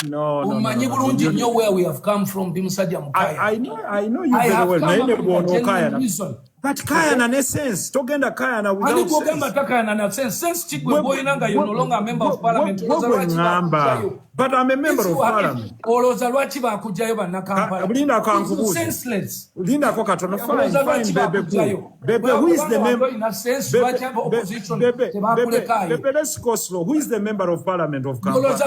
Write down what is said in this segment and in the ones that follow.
No. Where we have come from, I know you very well. But Kaya na essence, togenda Kaya na without sense. Since Chigwe Boyinanga, you're no longer a member of parliament. But I'm a member of parliament. Linda Kankubuzi. Senseless. Linda Kokatono, fine, Bebe Cool. Bebe, who is the member? Bebe, let's go slow. Who is the member of parliament of Kampala?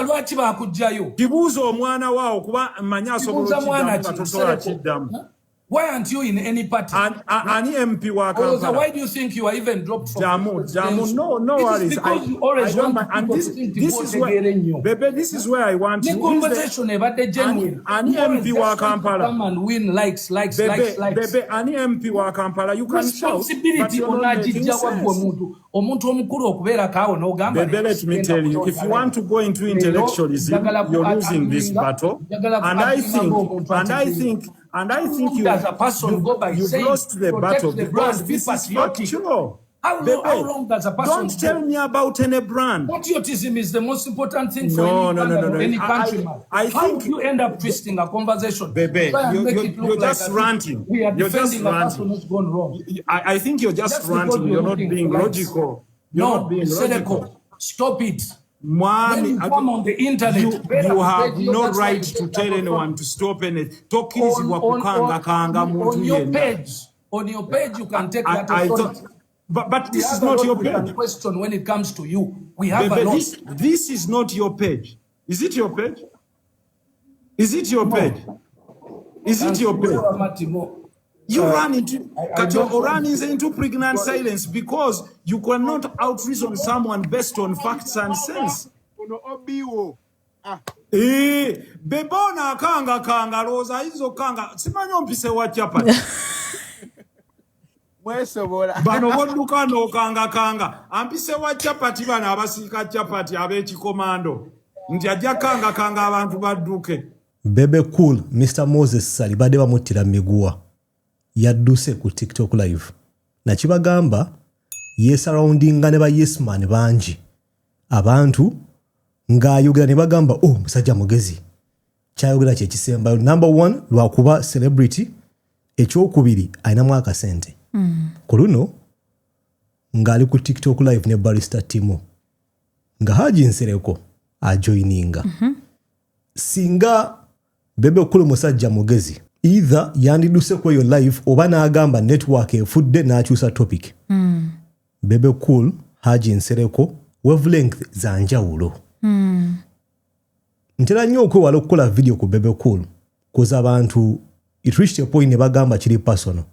Kibuzo mwana wao kuba manyaso buluchidamu. Why aren't you in any party? Ani MP wa Kampala. Why do you think you are even dropped from? Jamu, no worries. Because you always want people to think this is where, Bebe, this is where I want you. Conversation about the genuine. Ani MP wa Kampala. Come and win likes. Bebe, ani MP wa Kampala. You can shout. Responsibility onajija wa omuntu omukuru okubeera kaawo n'ogamba. Bebe, let me tell you, if you want to go into intellectualism, you're losing this battle. And I think you, as a person, you've lost the battle because this is factual. How long does a person Don't tell me about any brand. Patriotism is the most important thing for any country. How do you end up twisting a conversation? Bebe, you're just ranting. We are defending a person who's gone wrong. I think you're just ranting. You're not being logical. No, Nsereko, stop it. When you come on the internet, you have no right to tell anyone to stop anything. On your page, you can take that authority. But this is not your page. Question when it comes to you. We have a lot. This is not your page. Is it your page? Is it your page? Is it your page? You run into pregnant silence because you cannot out-reason someone based on facts and sense. Bebona kanga roza hizo kanga simanyo mpise wa chapati. Bano boduka no kanga ampise wa chapati bana abasika chapati abechi komando nti ajja kanga abantu baduke. Bebe Cool Mr. Moses Ssali bade bamutira miguwa yadduse ku TikTok live na kibagamba yesurroundinga ne ba yes man banji abantu ngayogera ne bagamba musajja mugezi kyayogera kye kisembayo number 1 lwakuba celebrity ekyokubiri ayina mwaka sente kuluno ngali ku TikTok live ne Barrister Timo nga Haji Nsereko ajoininga singa Bebe Cool musajja mugezi either yandiduse kwa yo live oba naagamba network efudde n'akyusa topic. Bebe Cool Haji Nsereko wavelength za njawulo. Ntera nnyo okwewala okukola video ku Bebe Cool koza abantu it reached a point ne bagamba kiri personal.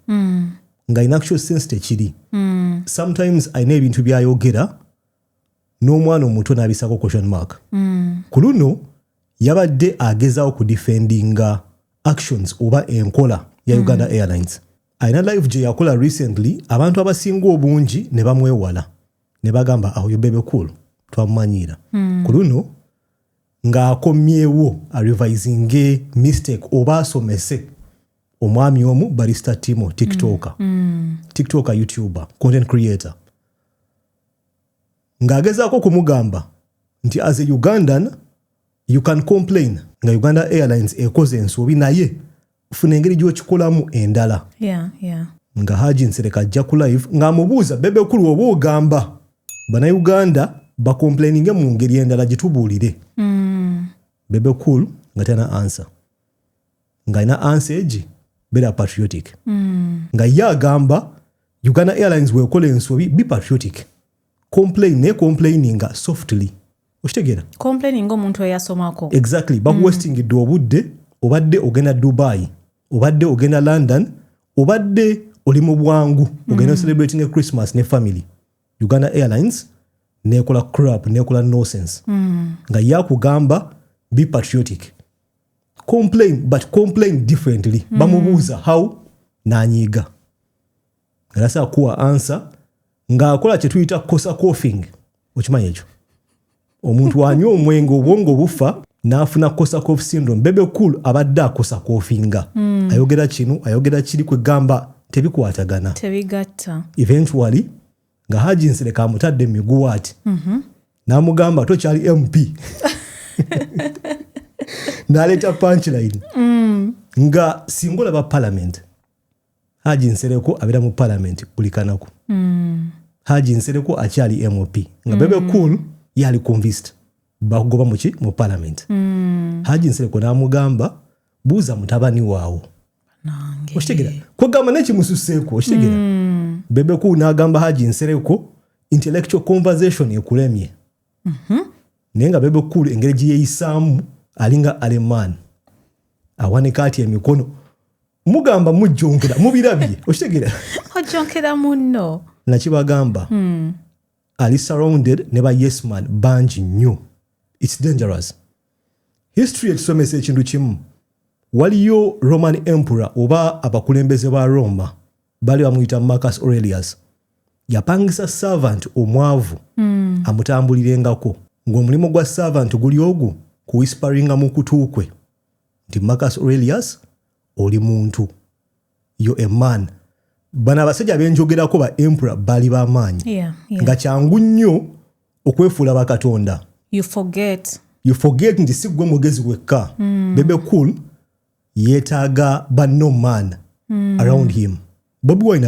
Nga in actual sense tekiri. Sometimes ayina ebintu byayogera n'omwana omuto n'abisako question mark. Kuluno yabadde agezaawo ku defendinga actions oba enkola ya Uganda Airlines. Aina live je yakola recently abantu abasinga obungi ne bamwewala ne bagamba aho yo Bebe Cool twamanyira. Kuluno nga akomyewo a revising mistake oba asomese omwami omu Barrister Timo TikToker. TikToker YouTuber, content creator. Nga agezaako kumugamba nti as a Ugandan you can complain nga Uganda Airlines ekoze ensobi naye ufuna engeri gy'okikolamu endala. Nga Haji Nsereko ajja ku live nga amubuuza Bebe Cool oba ogamba bana Uganda bakomplaininge mu ngeri endala gitubuulire. Bebe Cool nga tana answer. Nga ina answer egi better patriotic. Nga ye agamba Uganda Airlines wekola ensobi be patriotic. Complaininga softly. Oshtegera complaining omuntu eyasomako exactly wasting do obudde obadde ogenda Dubai obadde ogenda London obadde oli mu bwangu ogenda celebrating a Christmas ne family. Uganda Airlines nekola crap nekola nonsense. Nga yakugamba be patriotic, complain differently. Bamubuuza how nanyiga ngalasa kuwa answer nga akola kye tuyita kosa coughing. Okimanyi ekyo omuntu anywa omwenge obwongo bufa n'afuna kosa cough syndrome. Bebe Cool abadde akosa coughing. Ayogera kino ayogera kiri kwegamba tebikwatagana tebigatta. Eventually nga Haji Nsereko amutadde miguwa ati n'amugamba tokyali MP. n'aleeta punchline nga singa olaba parliament Haji Nsereko abeera mu parliament buli kanaku Haji Nsereko akyali MOP nga Bebe Cool yali convinced bakugoba muki mu parliament Haji Nsereko n'amugamba buuza mutabani waawo oshitegera kwegamba nekimususeeko oshitegera Bebe Cool n'agamba Haji Nsereko intellectual conversation ekulemye naye nga Bebe Cool engeri gye yeeyisaamu alinga aleman awanika ati emikono mugamba mujjonkera mubirabye oshitegera ojonkera munno nakibagamba ali surrounded ne ba yes man bangi nnyo it's dangerous history etusomesa ekintu kimu waliyo Roman emperor oba abakulembeze ba Roma bali bamuyita Marcus Aurelius yapangisa servant omwavu amutambulirengako ng'omulimu gwa servant guli ogwo kuwhisparinga mu kutuukwe nti Marcus Aurelius oli muntu yo a man bana abasajja benjogerako ba emperor bali b'amaanyi nga kyangu nnyo okwefuula bakatonda you forget nti si gwe mugezi wekka Bebe Cool yeetaaga banno man around him Bobi Wine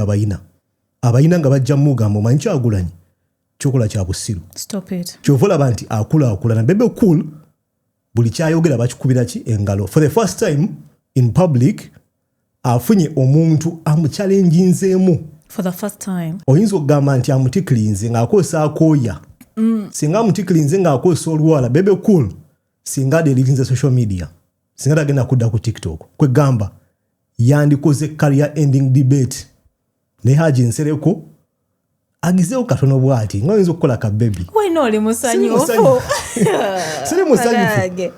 abayina nga bajja mugamba omanyi kyagulanyi kyokola kya busiru kyova olaba nti akulaakulana Bebe Cool buli kyayogera bakikubira ki engalo for the first time in public afunye omuntu amukyalenjinzeemu for the first time oyinza okugamba nti amutikkirinze ng'akozesa akooya singa amutikkirinze ng'akozesa olwala Bebe Cool singa adelirinze social media singa tagenda kudda ku TikTok kwegamba yandikoze career ending debate ne Haji Nsereko agizeewo katono bw'ati nga oyinza okukola ka bebi wena oli musanyufu siri musanyufu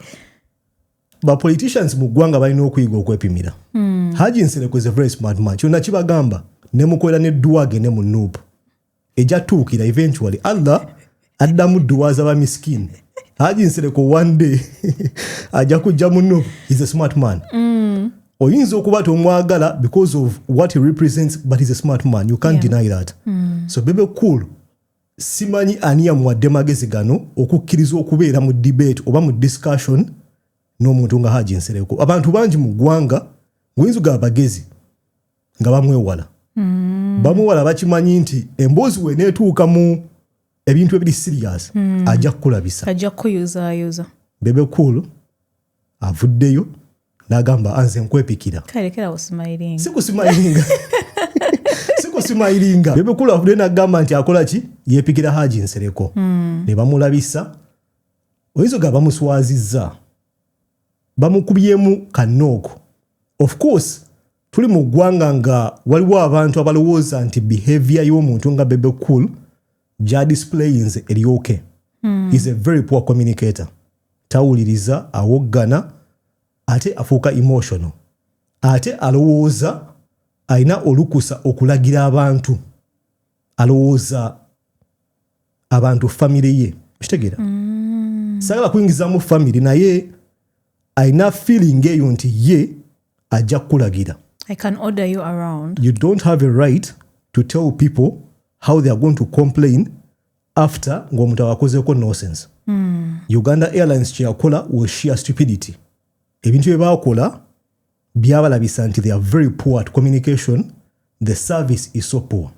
bapoliticians mu ggwanga balina okuyiga okwepimira Haji Nsereko is a very smart man kyonna kibagamba ne mukolera ne duwage ne mu nuupu ejatuukira eventually Allah addamu duwa z'abamiskini Haji Nsereko one day ajja kujja mu nuupu is a smart man oyinza okuba tomwagala because of what he represents but he's a smart man you can't deny that so Bebe Cool simanyi ani yamuwadde magezi gano okukkiriza okubeera mu debate oba mu discussion n'omuntu nga Haji Nsereko abantu bangi mu ggwanga ng'oyinza ogaba bagezi nga bamwewala bamwewala bakimanyi nti emboozi weeneetuuka mu ebintu ebiri serious ajja kukulabisa ajja kukuyuzaayoza Bebe Cool avuddeyo n'agamba anze nkwepikira kalekera smiling sikusimayiringa Bebe Cool avuddeyo n'agamba nti akola ki yeepikira Haji Nsereko ne bamulabisa oyinza ogaba bamuswazizza bamukubyemu kanooko of course tuli mu ggwanga nga waliwo abantu abalowooza nti behavior y'omuntu nga Bebe Cool gya displayinze eryoke is a very poor communicator tawuliriza awoggana ate afuuka emotional ate alowooza alina olukusa okulagira abantu alowooza abantu famire ye kitegeera sagala kuyingiza mu famire naye alina feeling eyo nti ye ajja kukulagira I can order you around you don't have a right to tell people how they are going to complain after ng'omuntu abakozeeko nonsense Uganda Airlines kyeyakola was sheer stupidity ebintu bye baakola byabalabisa nti they are very poor at communication the service is so poor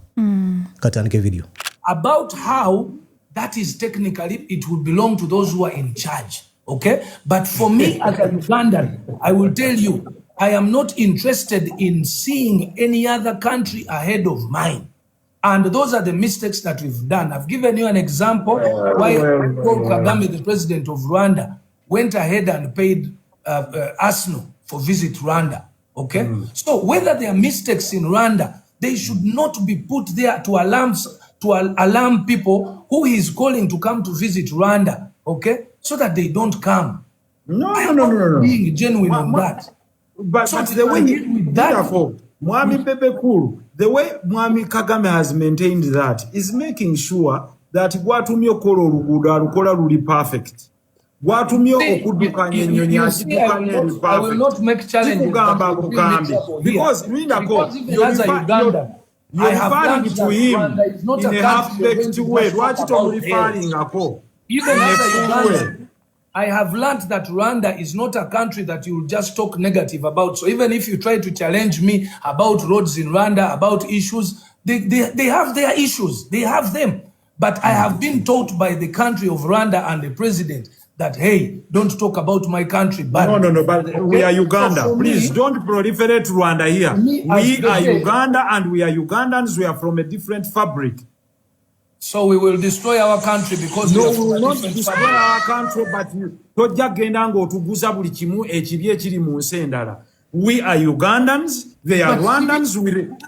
katandike video about how that is technically it would belong to those who are in charge okay but for me as a Ugandan I will tell you I am not interested in seeing any other country ahead of mine. And those are the mistakes that we've done. I've given you an example why Paul Kagame, the president of Rwanda, went ahead and paid Arsenal for visit Rwanda. Okay? So whether there are mistakes in Rwanda, they should not be put there to alarm people who he is calling to come to visit Rwanda. Okay? So that they don't come. No. Being genuine on that. But the way Mwami Bebe Cool, the way Mwami Kagame has maintained that is making sure that Gwatumye okola oluguudo alukola luli perfect. Gwatumye okuddukanya ennyonyi akidukanya eri perfect. I will not make challenges. Because you're referring to him in a half-baked way. Lwaki tomulifalingako? Even as a Ugandan, I have learned that Rwanda is not a country that you will just talk negative about. So even if you try to challenge me about roads in Rwanda, about issues, they have their issues. They have them. But I have been taught by the country of Rwanda and the president that, hey, don't talk about my country. But No, but okay? We are Uganda. So please don't proliferate Rwanda here. We are Uganda and we are Ugandans. We are from a different fabric. So we will destroy our country because no, we will not destroy our country, but tojja genda ng'otuguza buli kimu ekibi ekiri mu nsi endala. We are Ugandans, they are Rwandans.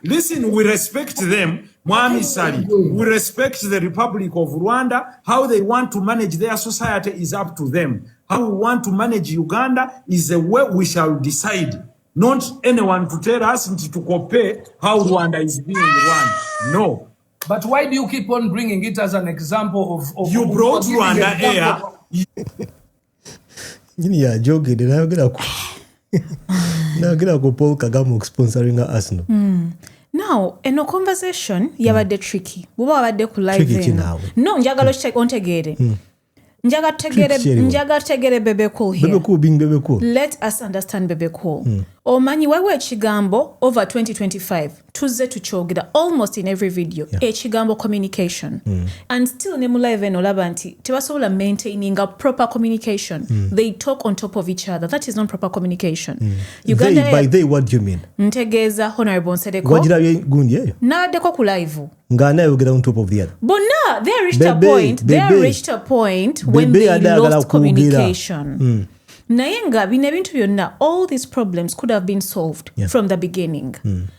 Listen, we respect them. Muhammad Ssali, we respect the Republic of Rwanda. How they want to manage their society is up to them. How we want to manage Uganda is the way we shall decide. Not anyone to tell us to compare how Rwanda is being run. No. But why do you keep on bringing it as an example of you brought Rwanda air? Yeah, joking. Now Paul Kagame sponsoring Arsenal. Now, eno conversation yabadde tricky. Buba wabadde ku live. No, njagala ontegeere. Njaga tegere Bebe Cool here. Bebe Cool being Bebe Cool. Let us understand Bebe Cool. Omanyi wewe ekigambo over 2025 tuzze tukyogera almost in every video ekigambo communication and still ne mu live eno olaba nti tebasobola maintaining a proper communication. They talk on top of each other. That is not proper communication. Uganda by they what do you mean? Ntegeeza Honorable Nsereko wajirabye gundi eyo n'addeko ku live ngana yogera on top of the other. Bonna they reached a point when they lost communication. Naye nga bino ebintu byonna, all these problems could have been solved from the beginning.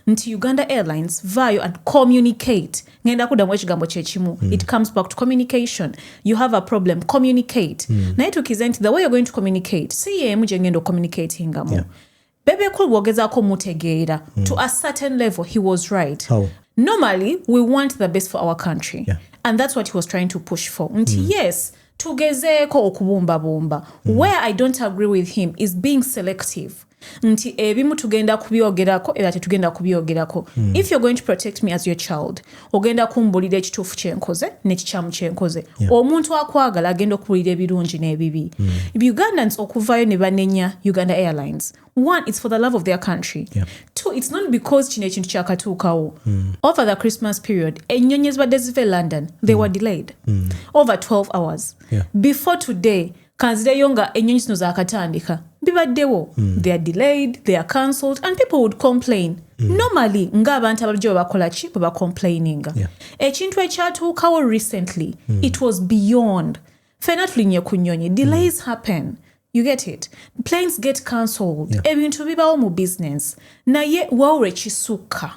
Nti Uganda Airlines vayo and communicate. Ngenda kudamu ekigambo kyekimu. It comes back to communication. You have a problem, communicate. Naye tukize nti the way you're going to communicate, si yemu gye ngenda communicating ngamu. Bebe Cool bwogezaako mutegeera. To a certain level, he was right. How? Normally, we want the best for our country. And that's what he was trying to push for. Nti yes, tugezeeko okubumba. Where I don't agree with him is being selective. Nti ebimu tugenda kubyogerako era tetugenda kubyogerako. If you're going to protect me as your child, ogenda kumbulira ekituufu kyenkoze n'ekikyamu kyenkoze. Omuntu akwagala agenda okubulira ebirungi n'ebibi. Ugandans okuvayo ne banenya Uganda Airlines. One, it's for the love of their country. Two, it's not because kino ekintu kyakatuukawo. Over the Christmas period, ennyonyi ezibadde ziva London, they were delayed. Over 12 hours. Before today, kanzireyo nga ennyonyi zino zaakatandika. Bibaddewo. They are delayed, they are cancelled, and people would complain. Normally, ng'abantu abalijjo bakola ki bwe complaining. Ekintu ekyatuukawo recently, it was beyond. Fena tulinye ku nnyonyi. Delays happen. You get it? Planes get cancelled. Ebintu bibawo mu business. Naye wawure kisukka.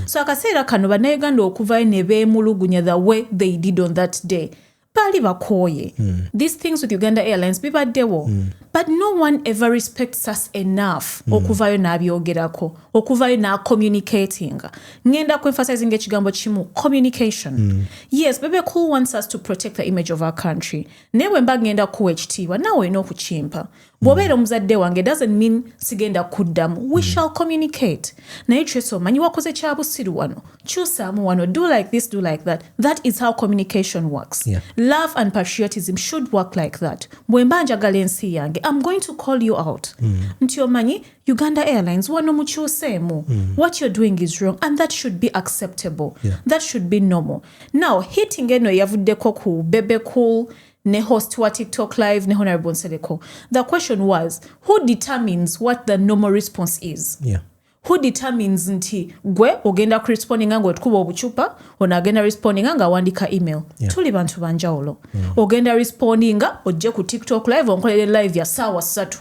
So akaseera kano bannayuganda okuvayo ne beemulugunya the way they did on that day. Bali bakoye. These things with Uganda Airlines bibaddewo. But no one ever respects us enough okuvayo n'abyogerako, okuvayo na communicating. Ngenda ku emphasizing ekigambo kimu, communication. Yes, Bebe Cool wants us to protect the image of our country. Newe mba ngenda kuwa ekitiibwa nawe n'okukimpa. Bw'obeera omuzadde wange doesn't mean sigenda kuddamu. We shall communicate. Naye Tracy omanyi wakoze kya busiru wano. Kyusaamu wano. Do like this, do like that. That is how communication works. Love and patriotism should work like that. Bwe mba njagala ensi yange, I'm going to call you out. Nti omanyi Uganda Airlines wano mukyuseemu. What you're doing is wrong and that should be acceptable. That should be normal. Now, hitting eno yavuddeko ku Bebe Cool ne host wa TikTok live ne Honorable Nsereko. The question was, who determines what the normal response is? Who determines nti gwe ogenda corresponding nga otukuba obuchupa onagenda responding nga wandika email. Tuli bantu banjawulo. Ogenda responding nga ojje ku TikTok live onkolere live ya saawa 3.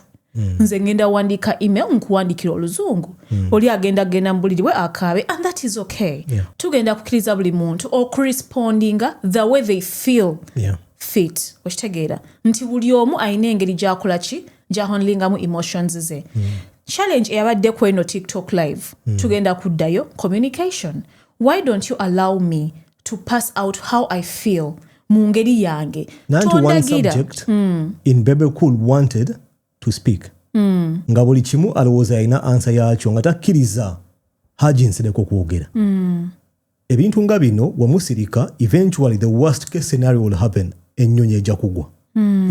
Nze ngenda wandika email nkuwandikira oluzungu. Oli agenda mbuliriwe akabe and that is okay. Tugenda kukiriza buli muntu o corresponding the way they feel. Fit okitegeera nti buli omu ayina engeri gy'akola ki gy'ahandlingamu emotions ze. Challenge eyabadde ku eno TikTok live tugenda kuddayo communication. Why don't you allow me to pass out how I feel mu ngeri yange? One subject in Bebe Cool wanted to speak. Nga buli kimu alowooza alina answer yakyo nga takkiriza Haji Nsereko kwogera. Ebintu nga bino wamusirika eventually the worst case scenario will happen. Ennyonyi ejja kugwa.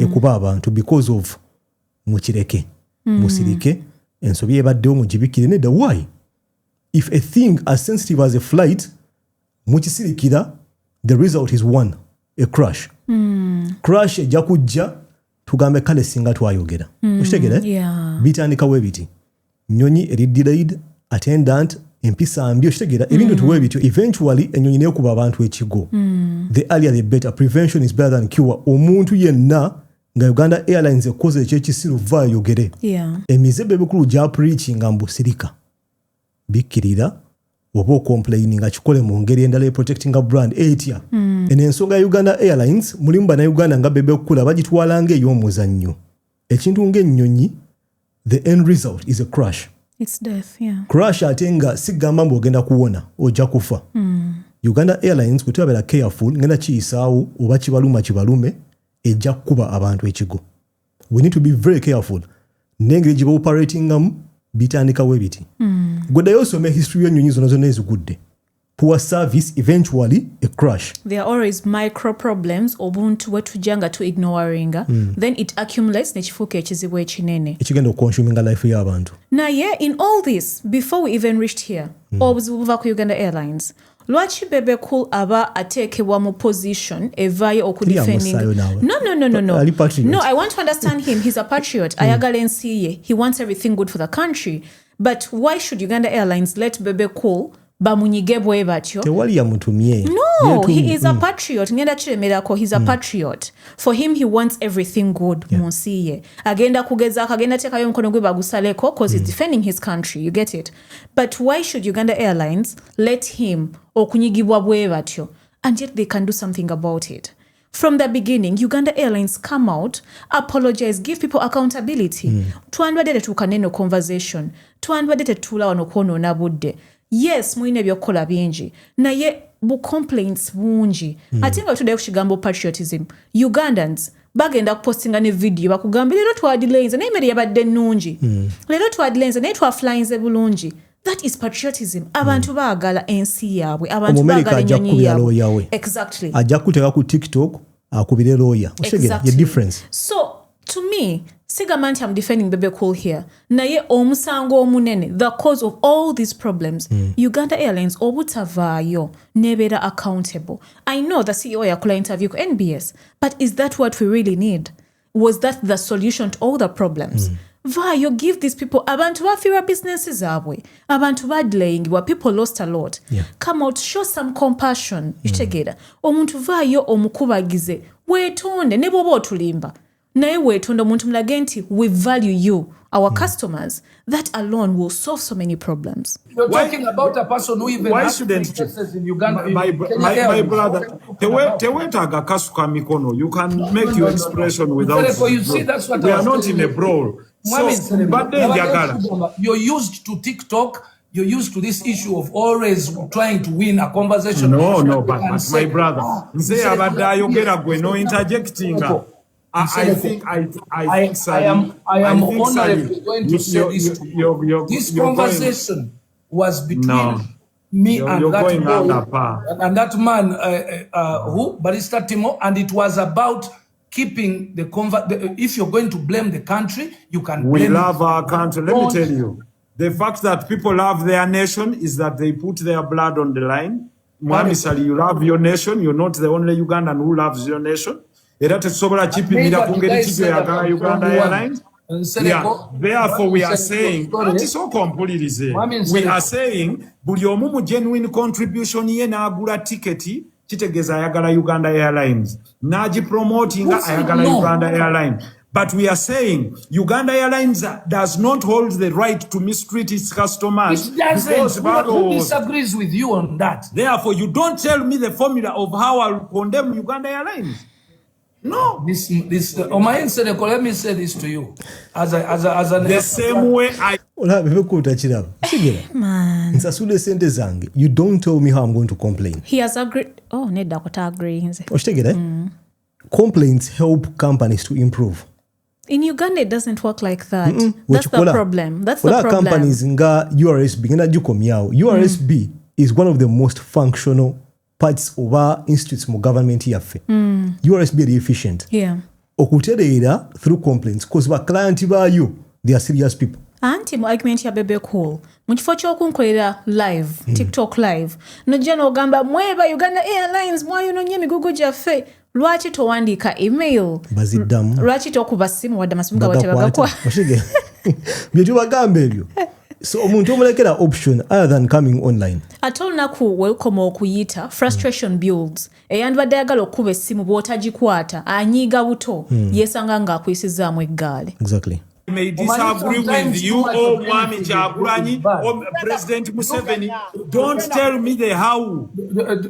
ekuba abantu because of mukireke musirike ensobi ebaddewo mugibikire nedda. Why? If a thing as sensitive as a flight mukisirikira, the result is one, a crash. Crash ejja kujja tugambe kale singa twayogera. Okitegere? Bitandikawo ebiti. Nnyonyi eri delayed, attendant, empisa mbi, okitegera ebintu tuwe bityo. Eventually ennyonyi neekuba abantu ekigo. The earlier the better. Prevention is better than cure. Omuntu yenna nga Uganda Airlines ekoze ekyekisiru vva ayogere. Emize Bebe Cool gya preachinga mbusirika. Bikkirira oba okomplaini nga kikole mu ngeri endala protecting a brand etya. Ensonga ya Uganda Airlines mulimu bannayuganda nga Bebe Cool abagitwala ng'ey'omuzannyo. Ekintu ng'ennyonyi, the end result is a crash. It's death, yeah. Crash ate nga sigamba mbu ogenda kuwona ojja kufa. Uganda Airlines bwe tubabera careful ngenda kiyisaawo oba kibalume ejja kukuba abantu ekigo. We need to be very careful. N'engeri gye baoperatingamu bitandikawo ebiti. Gwedayo osome history y'ennyonyi zonna ezigudde. Poor service, eventually a crash. There are always micro problems obuntu wetujanga to ignoringa. Then it accumulates nekifuuka ekizibu ekinene. Ekigenda okonsuminga life y'abantu. Naye in all this, before we even reached here, obuzibu buva ku Uganda Airlines. Lwaki Bebe Cool aba ateekebwa mu position evaayo okudefending? No, I want to understand him. He's a patriot. Ayagala ensi ye. He wants everything good for the country. But why should Uganda Airlines let Bebe Cool bamunyige bwe batyo? Tewali yamutumye. No, he is a patriot. Ngenda kiremerako, he's a patriot. For him, he wants everything good mu nsi ye. Agenda kugezaako, agenda teekayo omukono gwe bagusaleko because he's defending his country. You get it? But why should Uganda Airlines let him okunyigibwa bwe batyo? And yet they can do something about it. From the beginning, Uganda Airlines come out, apologize, give people accountability. Twandwadde tetuuka neno conversation. Twandwadde tetuula wano kwonoona budde. Yes, muine byokola bingi. Naye bu complaints bungi. Ate nga tuddayo ku kigambo patriotism. Ugandans bagenda kupostinga ne video bakugamba leero twadilenze naye emmere yabadde nnungi. Leero twadilenze naye twaflyinze bulungi. That is patriotism. Abantu baagala ensi yaabwe. Abantu baagala ennyonyi yaabwe. Exactly. Ajja kuteeka ku TikTok akubire lawyer. Exactly. The difference. So, to me, sigamba nti I'm defending Bebe Cool here. Naye omusango omunene, the cause of all these problems, Uganda Airlines obutavaayo nebeera accountable. I know the CEO yakola interview ku NBS, but is that what we really need? Was that the solution to all the problems? Vaayo, give these people, abantu bafiirwa businesses zaabwe, abantu badelayingibwa, people lost a lot. Come out, show some compassion. Kitegeera, omuntu vaayo omukubagize, weetonde ne bw'oba otulimba. Naye weetonde omuntu mulage nti we value you, our customers. That alone will solve so many problems. You're talking about a person who even has successes in Uganda. My brother, tewetaaga kasuka mikono. You can make your expression without. Nsereko, you see, that's what we are not in a brawl. So, but then you're used to TikTok. You're used to this issue of always trying to win a conversation. No, but my brother, nze abadde ayogera gwe no interjecting. I think I am honorably going to say this to you. This conversation was between me and that boy and that man who Barrister Timo, and it was about keeping the if you're going to blame the country, you can blame. We love our country. Let me tell you, the fact that people love their nation is that they put their blood on the line. Muhammad Ssali, you love your nation. You're not the only Ugandan who loves your nation. Era tetusobola kipimira ku ngeri ki gy'oyagala Uganda Airlines. Therefore, we are saying, we are saying, buli omu mu genuine contribution ye n'agula tiketi, kitegeeza ayagala Uganda Airlines. N'agipromotinga ayagala Uganda Airlines. But we are saying Uganda Airlines does not hold the right to mistreat its customers. It doesn't. Who disagrees with you on that? Therefore, you don't tell me the formula of how I'll condemn Uganda Airlines. No. This Muhammad Nsereko, let me say this to you. As an the same way I Bebe Cool tachiraba. Man. Nsasule sente zange. You don't tell me how I'm going to complain. He has agreed. Oh, nedda kota agree. Okitegera? Complaints help companies to improve. In Uganda, it doesn't work like that. That's the problem. That's the problem. Companies nga URSB ngenda jukomyao. URSB is one of the most functional parts of our institutes mu government yaffe. URSB is efficient. Yeah. okutereera through complaints because ba client baayo they are serious people. Anti mu argument ya Bebe Cool mu kifo ky'okunkolera live TikTok live nojja n'ogamba mweba Uganda Airlines mwayononye emigugu gyaffe lwaki towandiika email baziddamu lwaki tokuba ssimu wadde amasimu gawe tebagakwa bye tubagamba ebyo so omuntu omulekera option other than coming online ate olunaku welcome okuyita frustration builds eyandibadde ayagala okuba essimu bw'otagikwata anyiiga buto yeesanga ng'akuyisizaamu eggaali. exactly. I may disagree with you or Mwami Kyagulanyi or President Museveni. Don't tell me the how.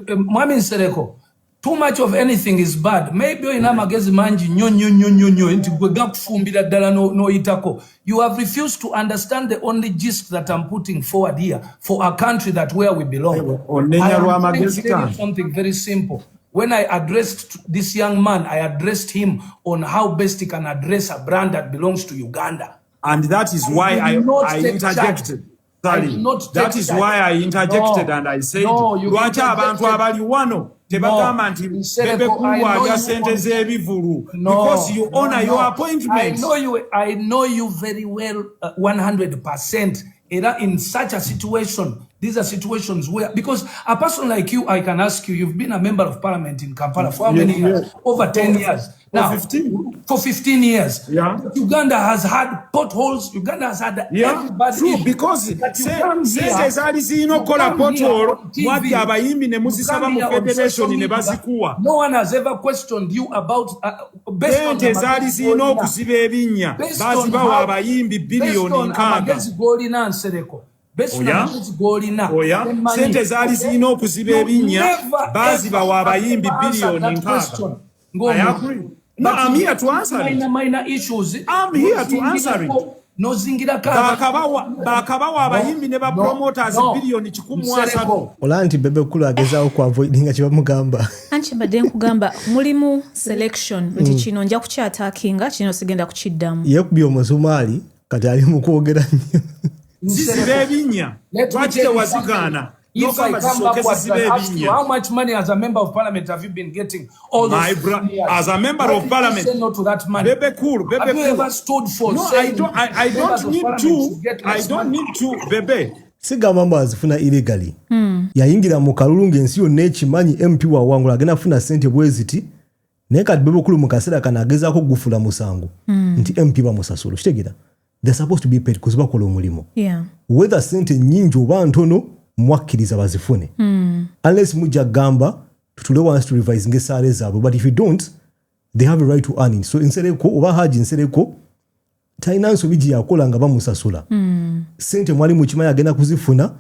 Muhammad Nsereko, too much of anything is bad. Maybe ina magezi manji nyo nti gwega kufumbira ddala no itako. You have refused to understand the only gist that I'm putting forward here for a country that where we belong. I am trying to tell you something very simple. When I addressed this young man, I addressed him on how best he can address a brand that belongs to Uganda. And that is why I interjected. That is why I interjected and I said, lwaki abantu abali wano tebagamba nti Bebe Cool alya sente z'ebivulu because you honor your appointment. I know you very well 100%. In such a situation, these are situations where, because a person like you, I can ask you, you've been a member of parliament in Kampala for how many years? Yes. Over 10 years. Now, 15. For 15 years. Yeah. Uganda has had potholes. Uganda has had everybody. True, because sente zali zino kola pothole mwati abayimbi ne muzisaba mu federation ne bazikuwa. No one has ever questioned you about sente zali zino okusiba ebinnya bazibawa abayimbi biliyoni nkaaga. Nsereko. Sente zali zirina okuziba ebinnya bazibawa abayimbi biliyoni nkaaga. I agree. No, I'm here to answer it. Minor issues. I'm here to answer it. No zingira bakabawa abayimbi ne ba promoters biliyoni 13. Olanti Bebe Cool agezaawo ku avoidinga kye bamugamba. Anchi mbadde nkugamba mulimu selection nti kino nja kukyataakinga kino sigenda kukiddamu. Yekubye omusumaali kati ali mu kwogera nnyo. Ziziba ebinnya lwaki tewazigaana. If I come backwards and ask you, how much money as a member of parliament have you been getting all those years? As a member of parliament, say no to that money. Bebe Cool, Bebe have you Cool. ever stood for? No, I don't need to, Bebe. Siga mambo azifuna illegally. Yayingira mu kalulu ng'ensi yonna ekimanyi MP wa wangula agenda funa sente bweziti. Naye kati Bebe Cool mu kaseera kano agezaako gufula musango. Nti MP bamusasula. Kitegeera. They're supposed to be paid kuziba kola omulimu. Yeah. Whether sente nyingi oba ntono mwakkiriza bazifune. Unless mujja gamba tutule wants to revise ngesaale zaabwe, but if you don't they have a right to earn it. So Nsereko oba Haji Nsereko talina nsobi gye yakola nga bamusasula. Sente mwali mukimanyi agenda kuzifuna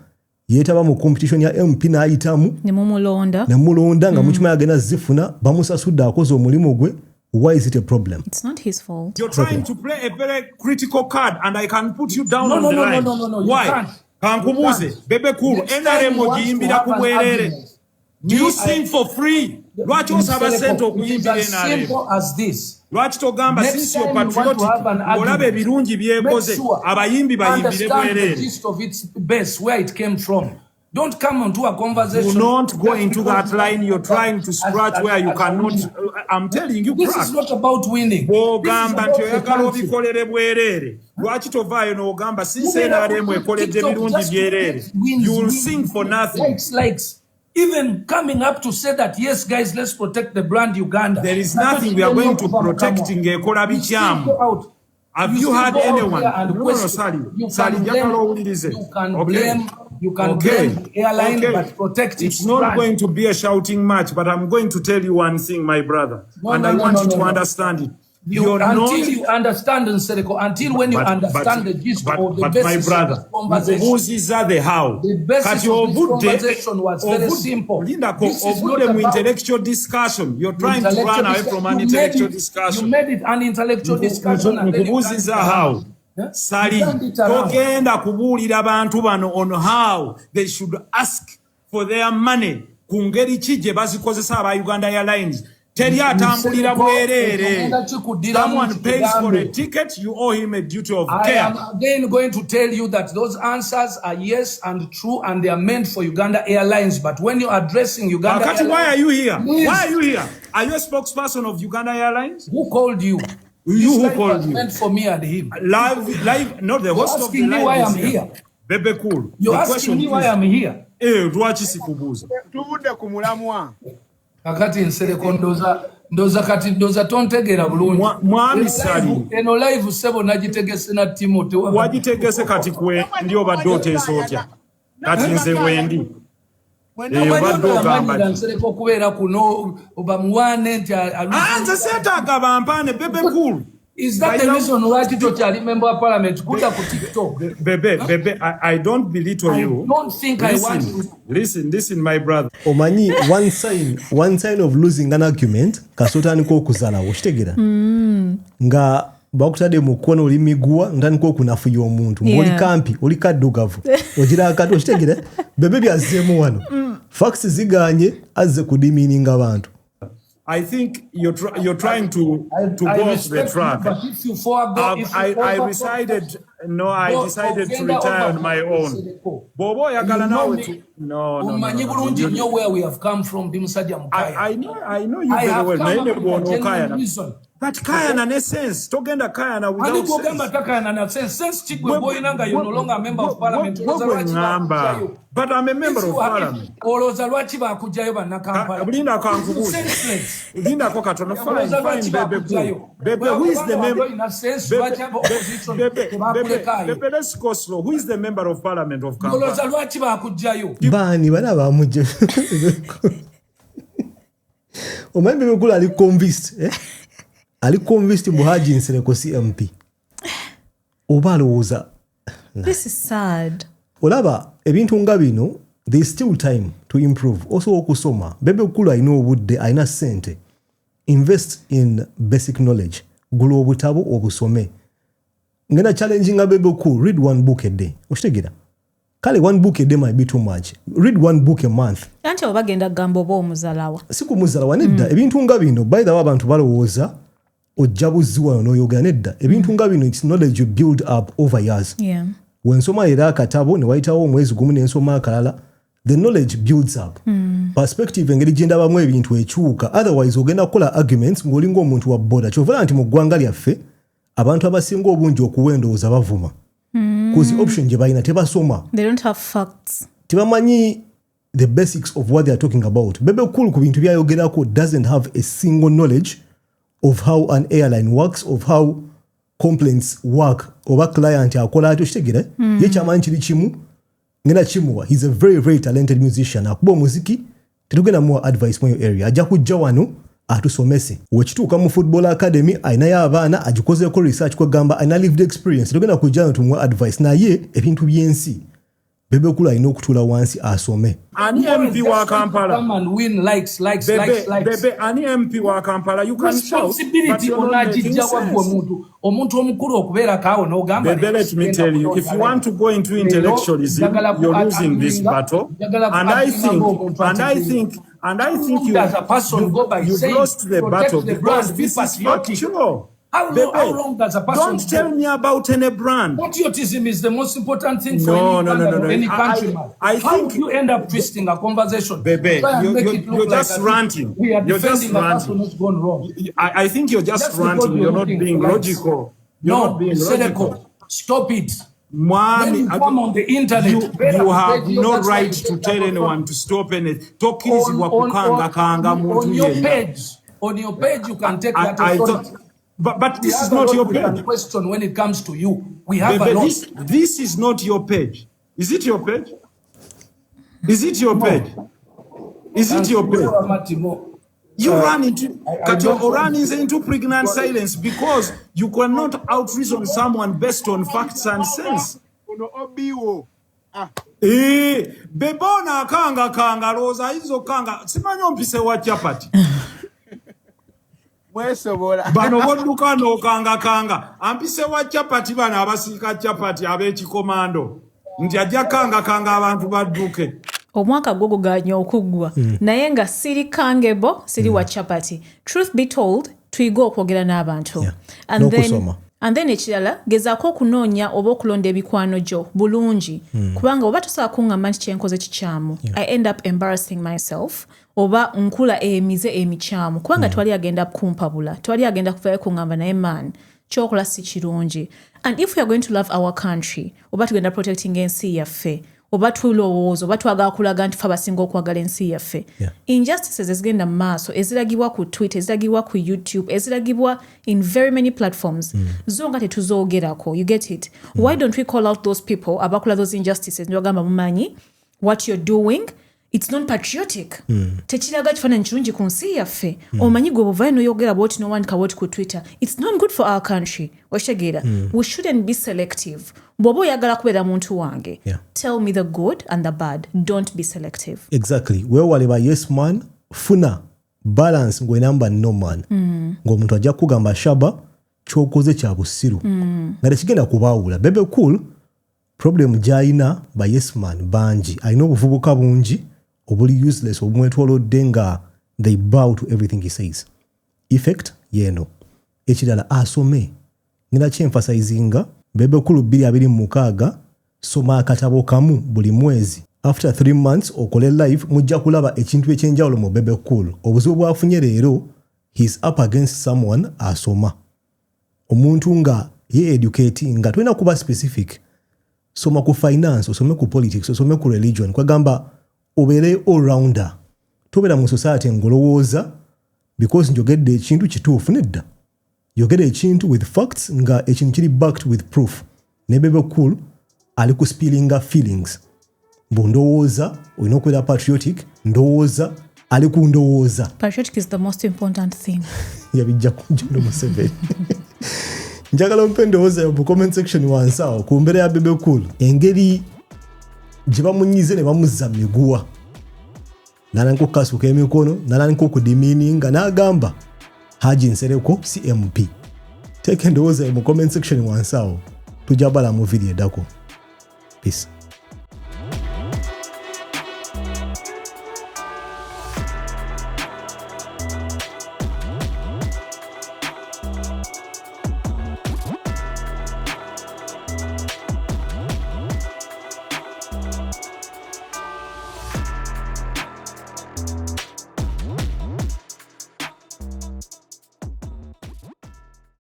yeetaba mu competition ya MP n'ayitamu nemulonda nga mukimanyi agenda zifuna bamusasudde akoze omulimu gwe. Why is it a problem? It's not his fault. You're trying to play a very critical card and I can put you down on the line. No. Why? Kankubuze, Bebe Cool, NRM ogiyimbira ku bwerere. Do you sing for free? Lwaki osaba sente okuyimbira NRM? Simple as this. Lwaki togamba since you're patriotic olaba ebirungi byekoze abayimbi bayimbire bwerere? The gist of its base, where it came from. Don't come onto a conversation. Do not go into that line. You're trying to scratch where you cannot. I'm telling you, this is not about winning. Ogamba nti oyagala obikolere bwerere. Lwaki tovaayo n'ogamba since NRM ekoledde birungi byerere. You will sing for nothing. Likes. Even coming up to say that, yes, guys, let's protect the brand Uganda. There is nothing we are going to protect ng'ekola bikyamu. Have you had anyone? No, Ssali. Ssali, njagala owulirize. You can blame the airline, but protect it's not brand. Going to be a shouting match, but I'm going to tell you one thing, my brother. I want you to understand it. You understand, Nsereko, until when you understand the gist of the basis of the conversation. The how. The basis of this conversation was very simple. This is not about intellectual discussion. You're trying to run away from an intellectual discussion. You made it an intellectual discussion. How? Ssali, togenda kubuulira abantu bano on how they should ask for their money ku ngeri ki gye bazikozesa aba Uganda Airlines. Teri atambulira bwerere. Someone pays for a ticket, you owe him a duty of care. I am again going to tell you that those answers are yes and true, and they are meant for Uganda Airlines. But when you're addressing Uganda Akati, Airlines, why are you here? please. Why are you here? Are you a spokesperson of Uganda Airlines? Who called you? You who This called was you? meant for me and him. Live, not the host of the asking me live why is I'm here. Bebe Cool. You're The asking question me why is, I'm here. Lwaki sikubuuza? Tuvudde ku mulamwa. Kakati Nsereko ndoza kati ndoza tontegera bulungi. Muhammad Ssali. Eno live sebo nagitegese na Timothy. Wagitegese kati kwe ndi obadde oteesa otya? Kati nze wendi. Obadde ogamba ki? Nsereko kubeera kuno obamuwane nti Nze seetaaga bampaane Bebe Cool. Is that the reason why Tito Chali member of parliament kuda ku TikTok? Bebe, I don't belittle you. I don't think I want to. Listen, my brother. Omanyi one sign of losing an argument kasotandika okuzalawo kitegera nga bakutadde mu kkono oli miguwa ntandika okunafuya omuntu ng'oli kampi oli kaddugavu ogira akati okitegera Bebe byazzeemu wano facts ziganye azze kudimiininga abantu. I think you're trying to go off the track. But if you forego, I decided to retire on my own. Bobo yagala nawe. No. Umanyi bulungi nnyo where we have come from bimusajja mukaya. I know you very well. Naye bwono kaya. But kaya na sense. Togenda kaya na without sense. Ani kugamba takaya na sense. Sense chikwe boyina nga you're no longer a member of parliament. But I'm a member of parliament. Oloza lwaki bakujjayo bannakampala. Linda kankubuuza. Linda ko katono fine Bebe Cool. Bebe, who is the member? Bebe, let's go slow. Who is the member of parliament of Kampala? Oloza lwaki bakujjayo. Bani bana bamuje. Omanyi Bebe Cool ali convinced ali convinced Muhammad Nsereko CMP. Oba alowooza. This is sad. Olaba ebintu nga bino there is still time to improve. Also okusoma Bebe Cool alina obudde alina ssente. Invest in basic knowledge. Gula obutabo obusome. Ngena challenging Bebe Cool, read one book a day. Okitegera? Kale one book a day might be too much. Read one book a month. Anti obagenda gamba oba omuzalawa. Si kumuzalawa nedda. Ebintu nga bino by the way abantu balowooza ojja buzziwa n'oyogera nedda. Ebintu nga bino it's knowledge you build up over years. Yeah. Wensoma era akatabo ne wayitawo omwezi gumu n'ensoma akalala, the knowledge builds up. Perspective engeri gye ndabamu ebintu ekyuka. Otherwise ogenda kukola arguments ng'olinga omuntu wa boda. Kyovala nti mu ggwanga lyaffe abantu abasinga obungi okuwa endowooza bavuma. Kuzi option gye balina tebasoma. They don't have facts. Tebamanyi the basics of what they are talking about. Bebe Cool ku bintu byayogerako doesn't have a single knowledge of how an airline works, of how complaints work, oba client akola atyo kitegere ye kyamanyi kiri kimu ngena kimuwa. He's a very very talented musician. Akuba omuziki tetugenda muwa advice mu area ajja kujja wano atusomese. Wekituuka mu football academy ayinayo abaana agikozeeko research kwegamba ayina lived experience. Tetugenda kujja wano tumuwa advice naye ebintu by'ensi Bebe Cool alina okutuula wansi asome. Ani MP wa Kampala? Come and win likes. Bebe, ani MP wa Kampala? You can shout. Responsibility onagijja wagwe omuntu omukulu okubeera kaawo n'ogamba. Bebe, let me tell you, if you want to go into intellectualism, you're losing this battle. And I think you've lost the battle because this is factual. How long does a person don't tell me about any brand. Patriotism is the most important thing for any country. I think you end up twisting a conversation. Bebe, you're just ranting. You're just ranting. I think you're just ranting. You're not being logical. You're not being logical. Stop it. When you come on the internet, you have no right to tell anyone to stop anything. On your page, you can take that authority. But this is not your page. Question when it comes to you. We have Bebe, this is not your page. Is it your page? Is it your page? Is it your page? You run into pregnant silence because you cannot out-reason someone based on facts and sense. Bebona kanga roza hizo kanga simanyo mpise wa chapati. Bano boduka no kanga ampise wa chapati bana abasika chapati ab'ekikomando nti ajja kanga abantu badduke omwaka gwo guganya okuggwa naye nga siri kangebo siri wa chapati. Truth be told tuyiga okwogera n'abantu. And then ekirala gezaako okunoonya oba okulonda ebikwano gyo bulungi kubanga oba tosaba kuŋŋamba nti kyenkoze kikyamu I end up embarrassing myself oba nkula emize emikyamu kubanga twali agenda kumpabula twali agenda kuvayo kuŋŋamba naye man kyokola si kirungi. And if we are going to love our country oba tugenda protecting ensi yaffe oba tulowooza oba twagala kulaga nti fe abasinga okwagala ensi yaffe injustices ezigenda mu maaso eziragibwa ku Twitter eziragibwa ku YouTube eziragibwa in very many platforms zo nga tetuzoogerako. You get it? Why don't we call out those people abakola those injustices nibagamba mumanyi what you're doing it's not patriotic tekiraga kifaananyi kirungi ku nsi yaffe omanyi gwe buvayo noyogera bwoti nowandika bwoti ku Twitter it's not good for our country. Okitegeera we shouldn't be selective. Bw'oba oyagala kubeera muntu wange tell me the good and the bad, don't be selective. Exactly. Weewale ba yes man funa balance ng'oinamba no man ng'omuntu ajja kugamba shaba kyokoze kya busiru nga tekigenda kubaawula. Bebe Cool problem gy'alina ba yes man bangi alina obuvubuka bungi obuli useless obumwetwolodde nga they bow to everything he says. Effect yeeno ekirala asome ngina kyemfasizinga Bebe Cool 2026 soma akatabo kamu buli mwezi. After 3 months okole live mujja kulaba ekintu ekyenjawulo mu Bebe Cool. Obuzibu bwafunye leero he's up against someone asoma. Omuntu nga ye educating nga tulina kuba specific. Soma ku finance, osome ku politics, osome ku religion. Kwagamba obeere all rounder. Tobeera mu society ngolowooza because njogedde ekintu kituufu nedda. Yogera ekintu with facts nga ekintu kiri backed with proof. Ne Bebe Cool ali ku spillinga feelings. Ndowooza olina okubeera patriotic, ndowooza ali ku ndowooza. Patriotic is the most important thing. Yabijja ku John Museveni. Njagala mpe ndowooza mu comment section wansi awo ku mbeera ya Bebe Cool. Engeri gye bamunyize ne bamuzza miguwa. Nalanko kasuka emikono, nalanko kudimininga n'agamba Haji Nsereko CMP. Take endowooza mu comment section wansi awo. Tujabala mu video edako. Peace.